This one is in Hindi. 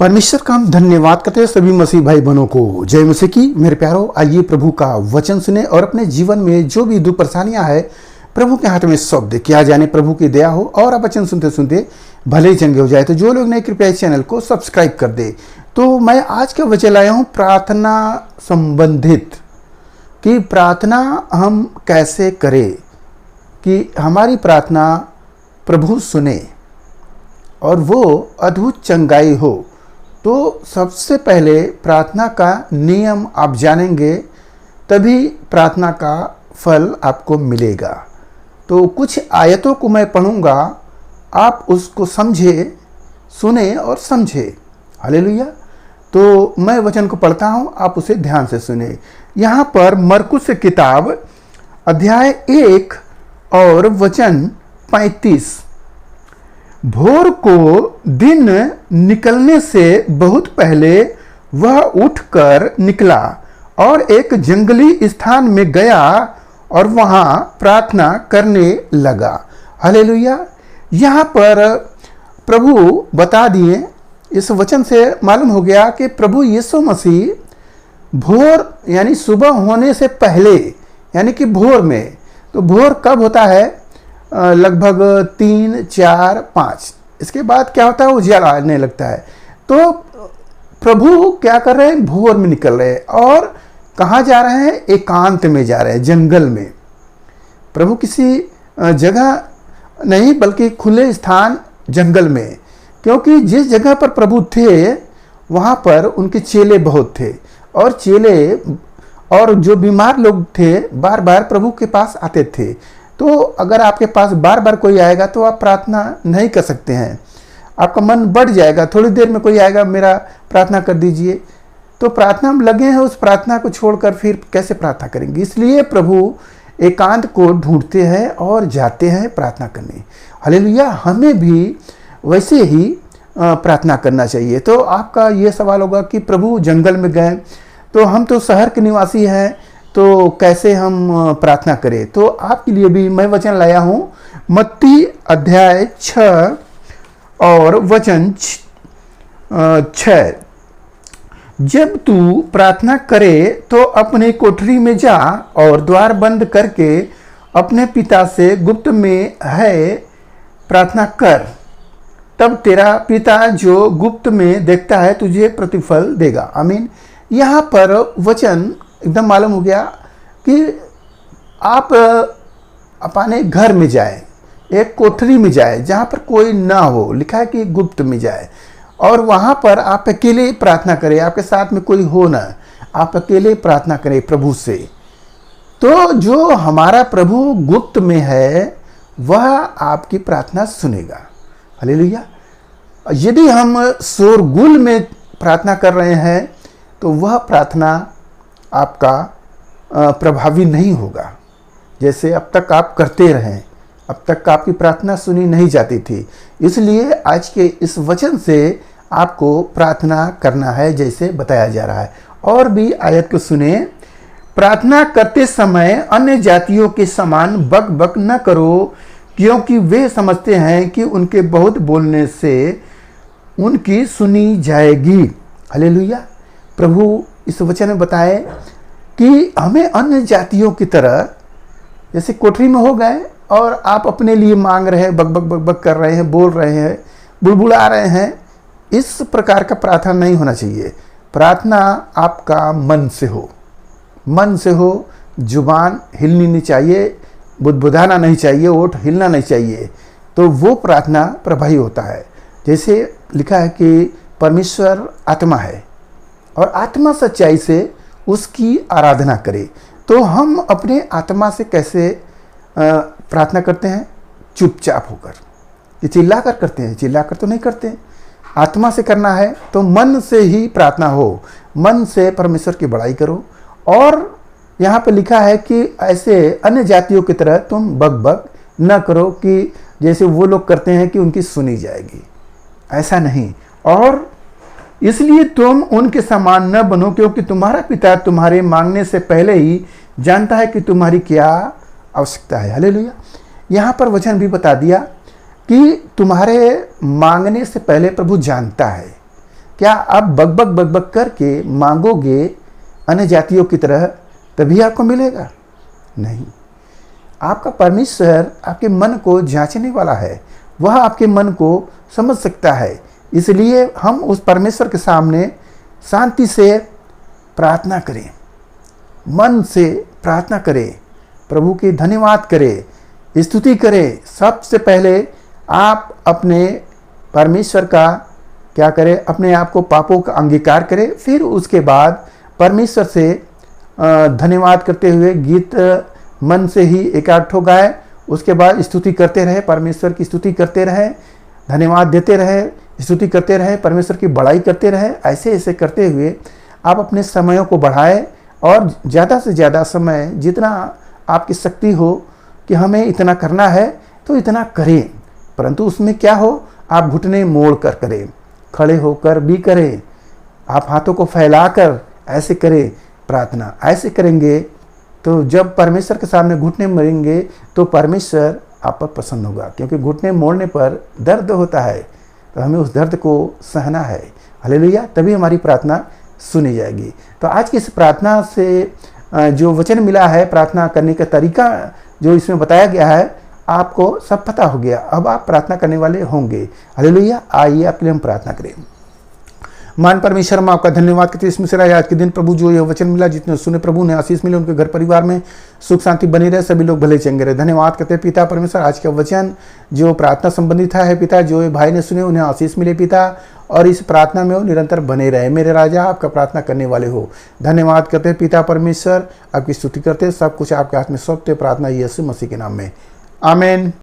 परमेश्वर का हम धन्यवाद करते हैं सभी मसीह भाई बहनों को। जय मसीह की। मेरे प्यारों, आइए प्रभु का वचन सुने और अपने जीवन में जो भी दुख परेशानियां है प्रभु के हाथ में सौंप दे। क्या जाने प्रभु की दया हो और आप वचन सुनते सुनते भले ही चंगे हो जाए। तो जो लोग नए, कृपया इस चैनल को सब्सक्राइब कर दे। तो मैं आज का वचन लाया हूँ प्रार्थना संबंधित, कि प्रार्थना हम कैसे करें कि हमारी प्रार्थना प्रभु सुने और वो अद्भुत चंगाई हो। तो सबसे पहले प्रार्थना का नियम आप जानेंगे, तभी प्रार्थना का फल आपको मिलेगा। तो कुछ आयतों को मैं पढ़ूंगा, आप उसको समझे, सुने और समझे। हालेलुया। तो मैं वचन को पढ़ता हूं, आप उसे ध्यान से सुने। यहाँ पर मरकुस की किताब अध्याय 1 और वचन 35। भोर को दिन निकलने से बहुत पहले वह उठकर निकला और एक जंगली स्थान में गया और वहां प्रार्थना करने लगा। हालेलुया। यहाँ पर प्रभु बता दिए, इस वचन से मालूम हो गया कि प्रभु यीशु मसीह भोर यानी सुबह होने से पहले, यानी कि भोर में, तो भोर कब होता है? लगभग 3, 4, 5। इसके बाद क्या होता है? उजाला आने लगता है। तो प्रभु क्या कर रहे हैं? भोर में निकल रहे हैं। और कहाँ जा रहे हैं? एकांत में जा रहे हैं, जंगल में। प्रभु किसी जगह नहीं, बल्कि खुले स्थान जंगल में, क्योंकि जिस जगह पर प्रभु थे वहाँ पर उनके चेले बहुत थे। और चेले और जो बीमार लोग थे बार बार प्रभु के पास आते थे। तो अगर आपके पास बार बार कोई आएगा तो आप प्रार्थना नहीं कर सकते हैं, आपका मन बढ़ जाएगा। थोड़ी देर में कोई आएगा, मेरा प्रार्थना कर दीजिए, तो प्रार्थना में लगे हैं, उस प्रार्थना को छोड़कर फिर कैसे प्रार्थना करेंगे? इसलिए प्रभु एकांत को ढूंढते हैं और जाते हैं प्रार्थना करने। हालेलुया। हमें भी वैसे ही प्रार्थना करना चाहिए। तो आपका ये सवाल होगा कि प्रभु जंगल में गए, तो हम तो शहर के निवासी हैं, तो कैसे हम प्रार्थना करें? तो आपके लिए भी मैं वचन लाया हूं, मत्ती अध्याय 6 और वचन 6। जब तू प्रार्थना करे तो अपने कोठरी में जा और द्वार बंद करके अपने पिता से गुप्त में है प्रार्थना कर, तब तेरा पिता जो गुप्त में देखता है तुझे प्रतिफल देगा। आमीन। यहाँ पर वचन एकदम मालूम हो गया कि आप अपने घर में जाए, एक कोठरी में जाए जहाँ पर कोई ना हो, लिखा है कि गुप्त में जाए, और वहाँ पर आप अकेले प्रार्थना करें, आपके साथ में कोई हो ना, आप अकेले प्रार्थना करें प्रभु से। तो जो हमारा प्रभु गुप्त में है वह आपकी प्रार्थना सुनेगा। हालेलुया। यदि हम शोरगुल में प्रार्थना कर रहे हैं तो वह प्रार्थना आपका प्रभावी नहीं होगा। जैसे अब तक आप करते रहें, अब तक आपकी प्रार्थना सुनी नहीं जाती थी। इसलिए आज के इस वचन से आपको प्रार्थना करना है, जैसे बताया जा रहा है। और भी आयत को सुने। प्रार्थना करते समय अन्य जातियों के समान बक बक न करो, क्योंकि वे समझते हैं कि उनके बहुत बोलने से उनकी सुनी जाएगी। हालेलुया। प्रभु इस वचन में बताए कि हमें अन्य जातियों की तरह, जैसे कोठरी में हो गए और आप अपने लिए मांग रहे हैं, बक बक बक बक कर रहे हैं, बोल रहे हैं, बुड़बुड़ा रहे हैं, इस प्रकार का प्रार्थना नहीं होना चाहिए। प्रार्थना आपका मन से हो, मन से हो। जुबान हिलनी नहीं चाहिए, बुदबुदाना नहीं चाहिए, ओठ हिलना नहीं चाहिए, तो वो प्रार्थना प्रभावी होता है। जैसे लिखा है कि परमेश्वर आत्मा है और आत्मा सच्चाई से उसकी आराधना करें। तो हम अपने आत्मा से कैसे प्रार्थना करते हैं? चुपचाप होकर। ये चिल्लाकर करते हैं? चिल्लाकर तो नहीं करते। आत्मा से करना है तो मन से ही प्रार्थना हो, मन से परमेश्वर की बड़ाई करो। और यहाँ पे लिखा है कि ऐसे अन्य जातियों की तरह तुम बक बक न करो, कि जैसे वो लोग करते हैं कि उनकी सुनी जाएगी। ऐसा नहीं। और इसलिए तुम उनके समान न बनो, क्योंकि तुम्हारा पिता तुम्हारे मांगने से पहले ही जानता है कि तुम्हारी क्या आवश्यकता है। हालेलुया। यहाँ पर वचन भी बता दिया कि तुम्हारे मांगने से पहले प्रभु जानता है। क्या आप बकबक बकबक करके मांगोगे अन्य जातियों की तरह तभी आपको मिलेगा? नहीं। आपका परमेश्वर आपके मन को जांचने वाला है, वह आपके मन को समझ सकता है। इसलिए हम उस परमेश्वर के सामने शांति से प्रार्थना करें, मन से प्रार्थना करें, प्रभु की धन्यवाद करें, स्तुति करें। सबसे पहले आप अपने परमेश्वर का क्या करें, अपने आप को पापों का अंगीकार करें। फिर उसके बाद परमेश्वर से धन्यवाद करते हुए गीत मन से ही एकाग्र हो गाए। उसके बाद स्तुति करते रहे, परमेश्वर की स्तुति करते रहे, धन्यवाद देते रहे, स्तुति करते रहे, परमेश्वर की बड़ाई करते रहे। ऐसे ऐसे करते हुए आप अपने समयों को बढ़ाएं और ज़्यादा से ज़्यादा समय, जितना आपकी शक्ति हो कि हमें इतना करना है तो इतना करें। परंतु उसमें क्या हो, आप घुटने मोड़ कर करें, खड़े होकर भी करें, आप हाथों को फैलाकर ऐसे करें प्रार्थना। ऐसे करेंगे तो जब परमेश्वर के सामने घुटने मोड़ेंगे तो परमेश्वर आप पर प्रसन्न होगा, क्योंकि घुटने मोड़ने पर दर्द होता है, तो हमें उस दर्द को सहना है। हालेलुया, तभी हमारी प्रार्थना सुनी जाएगी। तो आज की इस प्रार्थना से जो वचन मिला है, प्रार्थना करने का तरीका जो इसमें बताया गया है, आपको सब पता हो गया। अब आप प्रार्थना करने वाले होंगे। हालेलुया, आइए आपके लिए हम प्रार्थना करें। मान परमेश्वर, हम आपका धन्यवाद करते हैं इसमें आज के दिन प्रभु जो ये वचन मिला, जितने सुने प्रभु ने आशीष मिले, उनके घर परिवार में सुख शांति बनी रहे, सभी लोग भले चंगे रहे। धन्यवाद करते हैं पिता परमेश्वर, आज का वचन जो प्रार्थना संबंधित है पिता, जो भाई ने सुने उन्हें आशीष मिले पिता, और इस प्रार्थना में वो निरंतर बने रहे। मेरे राजा, आपका प्रार्थना करने वाले हो। धन्यवाद करते हैं पिता परमेश्वर, आपकी स्तुति करते हैं, सब कुछ आपके हाथ में सौंपते प्रार्थना यीशु मसीह के नाम में, आमीन।